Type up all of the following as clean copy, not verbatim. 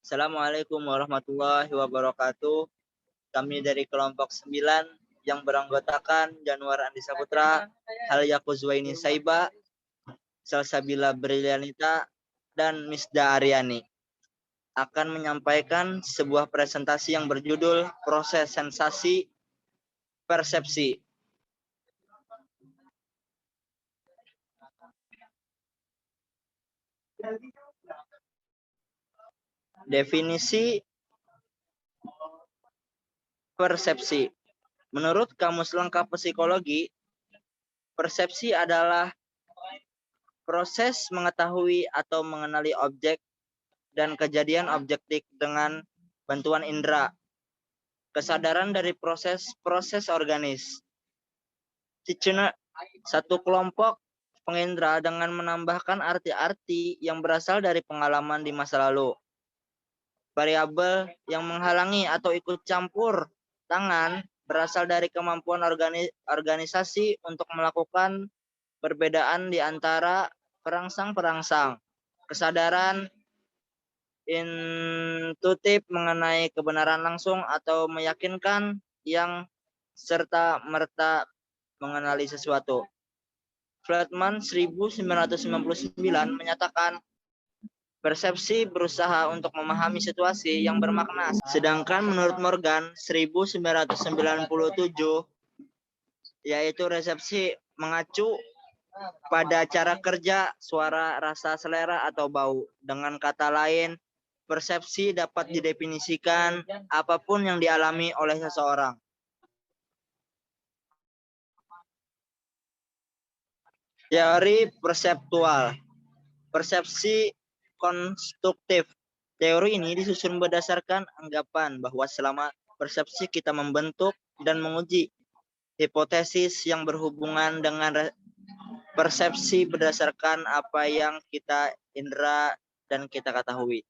Assalamualaikum warahmatullahi wabarakatuh. Kami dari kelompok 9 yang beranggotakan Januar Andi Saputra, Halia Kuzwaini Saiba, Salsabila Brilianita, dan Misda Aryani akan menyampaikan sebuah presentasi yang berjudul Proses Sensasi Persepsi. Definisi persepsi. Menurut Kamus Lengkap Psikologi, persepsi adalah proses mengetahui atau mengenali objek dan kejadian objektif dengan bantuan indera. Kesadaran dari proses organis. Satu kelompok pengindra dengan menambahkan arti-arti yang berasal dari pengalaman di masa lalu. Variabel yang menghalangi atau ikut campur tangan berasal dari kemampuan organisasi untuk melakukan perbedaan di antara perangsang-perangsang. Kesadaran intuitif mengenai kebenaran langsung atau meyakinkan yang serta merta mengenali sesuatu. Flatman 1999 menyatakan persepsi berusaha untuk memahami situasi yang bermakna. Sedangkan menurut Morgan 1997 yaitu resepsi mengacu pada cara kerja, suara, rasa, selera, atau bau. Dengan kata lain, persepsi dapat didefinisikan apapun yang dialami oleh seseorang. Teori perseptual. Persepsi konstruktif. Teori ini disusun berdasarkan anggapan bahwa selama persepsi kita membentuk dan menguji hipotesis yang berhubungan dengan persepsi berdasarkan apa yang kita indera dan kita ketahui.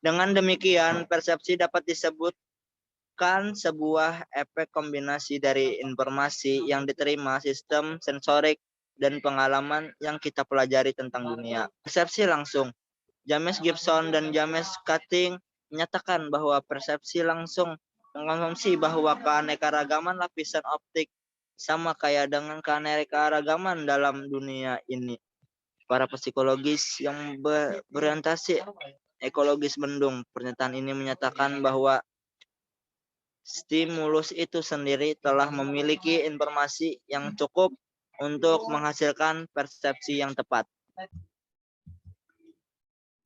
Dengan demikian, persepsi dapat disebutkan sebuah efek kombinasi dari informasi yang diterima sistem sensorik dan pengalaman yang kita pelajari tentang dunia. Persepsi langsung. James Gibson dan James Cutting menyatakan bahwa persepsi langsung mengkonsumsi bahwa keanekaragaman lapisan optik sama kayak dengan keanekaragaman dalam dunia ini. Para psikologis yang berorientasi ekologis mendung, pernyataan ini menyatakan bahwa stimulus itu sendiri telah memiliki informasi yang cukup untuk menghasilkan persepsi yang tepat.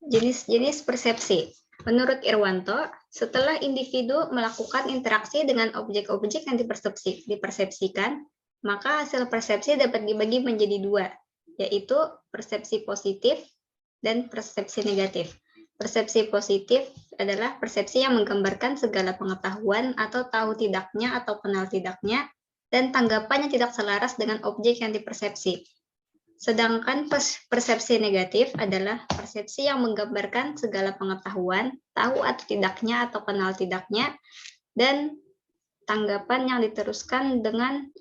Jenis-jenis persepsi. Menurut Irwanto, setelah individu melakukan interaksi dengan objek-objek yang dipersepsikan, maka hasil persepsi dapat dibagi menjadi dua, yaitu persepsi positif dan persepsi negatif. Persepsi positif adalah persepsi yang menggambarkan segala pengetahuan atau tahu tidaknya atau kenal tidaknya, dan tanggapan yang tidak selaras dengan objek yang dipersepsi. Sedangkan persepsi negatif adalah persepsi yang menggambarkan segala pengetahuan, tahu atau tidaknya atau kenal tidaknya, dan tanggapan yang diteruskan dengan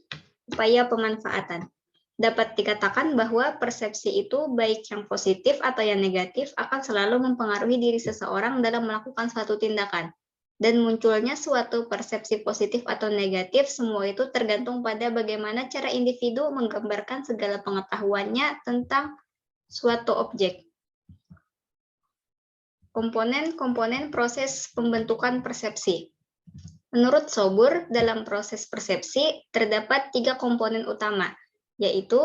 upaya pemanfaatan. Dapat dikatakan bahwa persepsi itu baik yang positif atau yang negatif akan selalu mempengaruhi diri seseorang dalam melakukan suatu tindakan. Dan munculnya suatu persepsi positif atau negatif, semua itu tergantung pada bagaimana cara individu menggambarkan segala pengetahuannya tentang suatu objek. Komponen-komponen proses pembentukan persepsi. Menurut Sobur, dalam proses persepsi terdapat 3 komponen utama, yaitu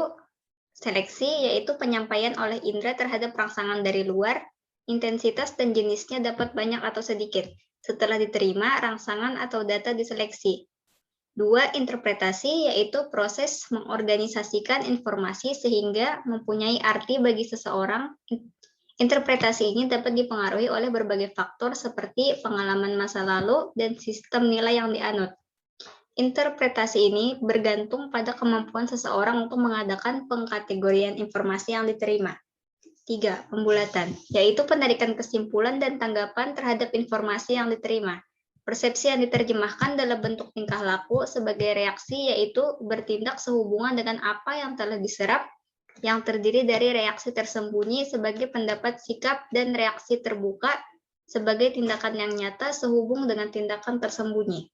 seleksi, yaitu penyampaian oleh indera terhadap rangsangan dari luar, intensitas dan jenisnya dapat banyak atau sedikit. Setelah diterima, rangsangan atau data diseleksi. 2. Interpretasi, yaitu proses mengorganisasikan informasi sehingga mempunyai arti bagi seseorang. Interpretasi ini dapat dipengaruhi oleh berbagai faktor seperti pengalaman masa lalu dan sistem nilai yang dianut. Interpretasi ini bergantung pada kemampuan seseorang untuk mengadakan pengkategorian informasi yang diterima. 3. Pembulatan, yaitu penarikan kesimpulan dan tanggapan terhadap informasi yang diterima. Persepsi yang diterjemahkan dalam bentuk tingkah laku sebagai reaksi, yaitu bertindak sehubungan dengan apa yang telah diserap, yang terdiri dari reaksi tersembunyi sebagai pendapat sikap dan reaksi terbuka sebagai tindakan yang nyata sehubung dengan tindakan tersembunyi.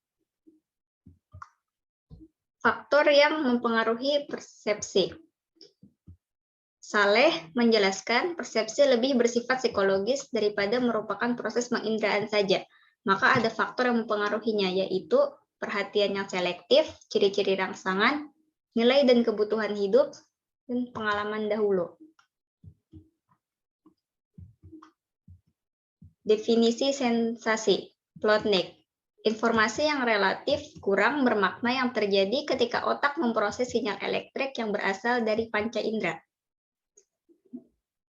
Faktor yang mempengaruhi persepsi. Saleh menjelaskan persepsi lebih bersifat psikologis daripada merupakan proses penginderaan saja. Maka ada faktor yang mempengaruhinya, yaitu perhatian yang selektif, ciri-ciri rangsangan, nilai dan kebutuhan hidup, dan pengalaman dahulu. Definisi sensasi, Plotnik. Informasi yang relatif kurang bermakna yang terjadi ketika otak memproses sinyal elektrik yang berasal dari panca indera.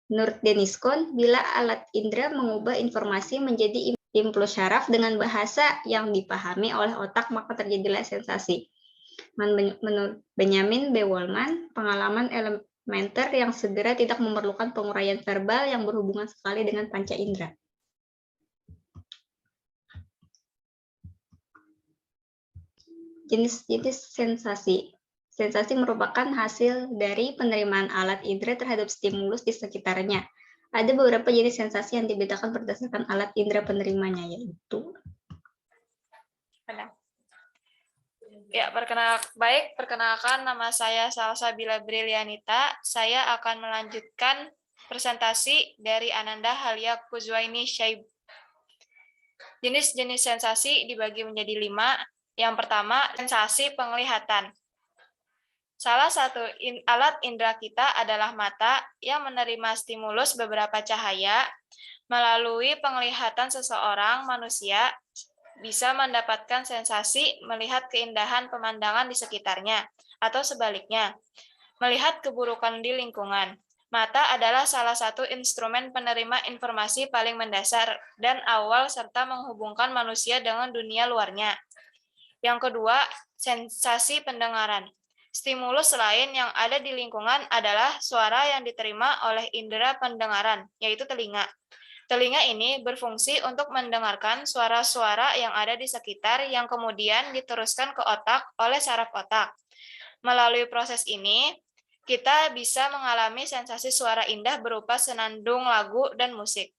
Menurut Deniskon, bila alat indera mengubah informasi menjadi impuls syaraf dengan bahasa yang dipahami oleh otak, maka terjadilah sensasi. Menurut Benjamin B. Wollman, pengalaman elementer yang segera tidak memerlukan penguraian verbal yang berhubungan sekali dengan panca indera. Jenis-jenis sensasi. Sensasi merupakan hasil dari penerimaan alat indera terhadap stimulus di sekitarnya. Ada beberapa jenis sensasi yang dibedakan berdasarkan alat indera penerimanya, yaitu Ya, perkenalkan nama saya Salsabila Brilianita. Saya akan melanjutkan presentasi dari Ananda Halia Kuzwaini Syaib. Jenis-jenis sensasi dibagi menjadi 5. Yang pertama, sensasi penglihatan. Salah satu alat indera kita adalah mata yang menerima stimulus beberapa cahaya. Melalui penglihatan seseorang, manusia bisa mendapatkan sensasi melihat keindahan pemandangan di sekitarnya, atau sebaliknya, melihat keburukan di lingkungan. Mata adalah salah satu instrumen penerima informasi paling mendasar dan awal serta menghubungkan manusia dengan dunia luarnya. Yang kedua, sensasi pendengaran. Stimulus lain yang ada di lingkungan adalah suara yang diterima oleh indera pendengaran, yaitu telinga. Telinga ini berfungsi untuk mendengarkan suara-suara yang ada di sekitar yang kemudian diteruskan ke otak oleh saraf otak. Melalui proses ini, kita bisa mengalami sensasi suara indah berupa senandung lagu dan musik.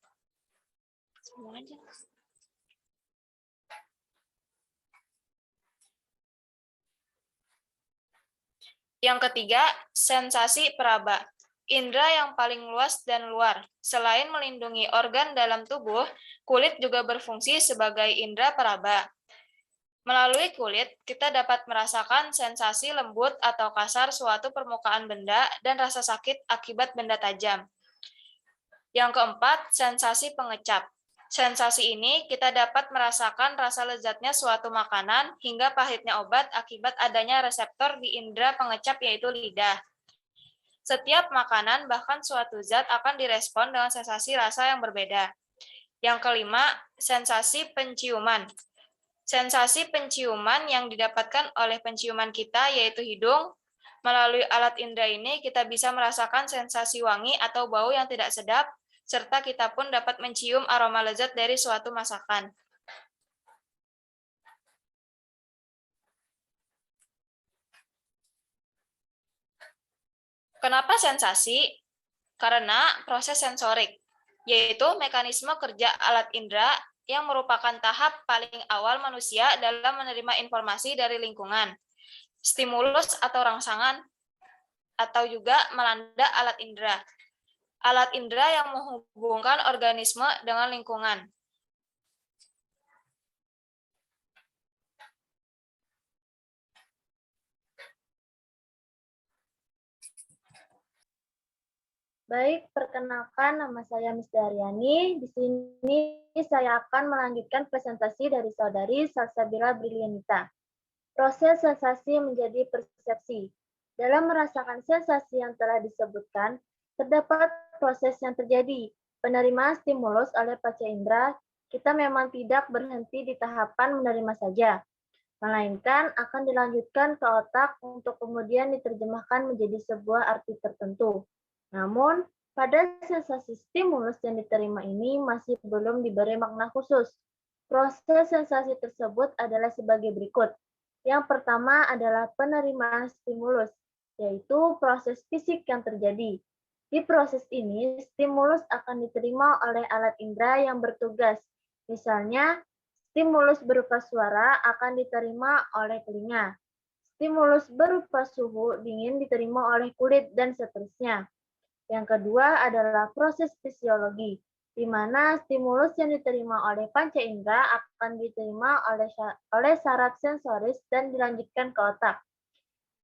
Yang ketiga, sensasi peraba. Indera yang paling luas dan luar. Selain melindungi organ dalam tubuh, kulit juga berfungsi sebagai indera peraba. Melalui kulit, kita dapat merasakan sensasi lembut atau kasar suatu permukaan benda dan rasa sakit akibat benda tajam. Yang keempat, sensasi pengecap. Sensasi ini kita dapat merasakan rasa lezatnya suatu makanan hingga pahitnya obat akibat adanya reseptor di indera pengecap yaitu lidah. Setiap makanan, bahkan suatu zat akan direspon dengan sensasi rasa yang berbeda. Yang kelima, sensasi penciuman. Sensasi penciuman yang didapatkan oleh penciuman kita yaitu hidung. Melalui alat indera ini kita bisa merasakan sensasi wangi atau bau yang tidak sedap, serta kita pun dapat mencium aroma lezat dari suatu masakan. Kenapa sensasi? Karena proses sensorik, yaitu mekanisme kerja alat indera yang merupakan tahap paling awal manusia dalam menerima informasi dari lingkungan, stimulus atau rangsangan, atau juga melanda alat indera. Alat indera yang menghubungkan organisme dengan lingkungan. Baik, perkenalkan nama saya Miss Daryani. Di sini saya akan melanjutkan presentasi dari saudari Salsabila Brilianita. Proses sensasi menjadi persepsi. Dalam merasakan sensasi yang telah disebutkan, terdapat proses yang terjadi. Penerimaan stimulus oleh panca indera, kita memang tidak berhenti di tahapan menerima saja, melainkan akan dilanjutkan ke otak untuk kemudian diterjemahkan menjadi sebuah arti tertentu. Namun, pada sensasi stimulus yang diterima ini masih belum diberi makna khusus. Proses sensasi tersebut adalah sebagai berikut. Yang pertama adalah penerimaan stimulus, yaitu proses fisik yang terjadi. Di proses ini, stimulus akan diterima oleh alat indera yang bertugas. Misalnya, stimulus berupa suara akan diterima oleh telinga. Stimulus berupa suhu dingin diterima oleh kulit, dan seterusnya. Yang kedua adalah proses fisiologi, di mana stimulus yang diterima oleh panca indera akan diterima oleh saraf sensoris dan dilanjutkan ke otak.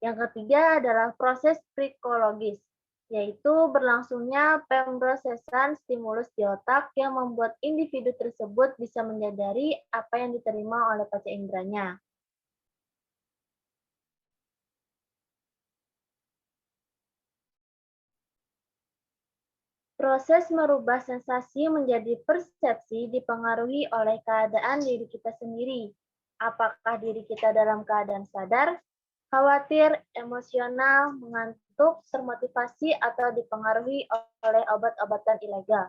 Yang ketiga adalah proses psikologis, yaitu berlangsungnya pemrosesan stimulus di otak yang membuat individu tersebut bisa menyadari apa yang diterima oleh panca inderanya. Proses merubah sensasi menjadi persepsi dipengaruhi oleh keadaan diri kita sendiri. Apakah diri kita dalam keadaan sadar, khawatir, emosional, mengantuk, termotivasi, atau dipengaruhi oleh obat-obatan ilegal.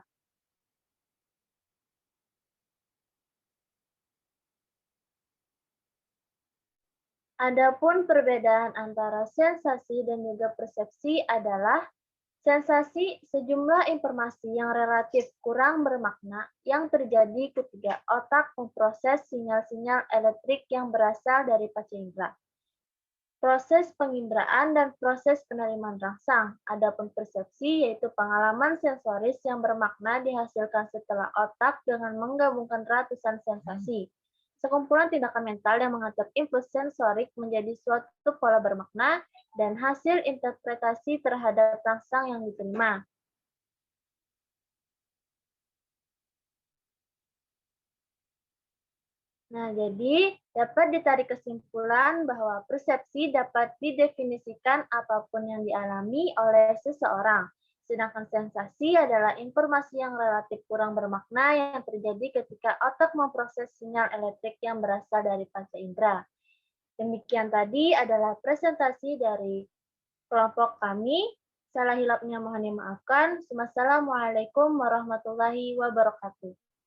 Adapun perbedaan antara sensasi dan juga persepsi adalah sensasi sejumlah informasi yang relatif kurang bermakna yang terjadi ketika otak memproses sinyal-sinyal elektrik yang berasal dari panca indera. Proses penginderaan dan proses penerimaan rangsang. Adapun persepsi yaitu pengalaman sensoris yang bermakna dihasilkan setelah otak dengan menggabungkan ratusan sensasi. Sekumpulan tindakan mental yang mengatur impuls sensorik menjadi suatu pola bermakna dan hasil interpretasi terhadap rangsang yang diterima. Nah, jadi dapat ditarik kesimpulan bahwa persepsi dapat didefinisikan apapun yang dialami oleh seseorang. Sedangkan sensasi adalah informasi yang relatif kurang bermakna yang terjadi ketika otak memproses sinyal elektrik yang berasal dari panca indera. Demikian tadi adalah presentasi dari kelompok kami. Salah hilapnya mohon dimaafkan. Wassalamualaikum warahmatullahi wabarakatuh.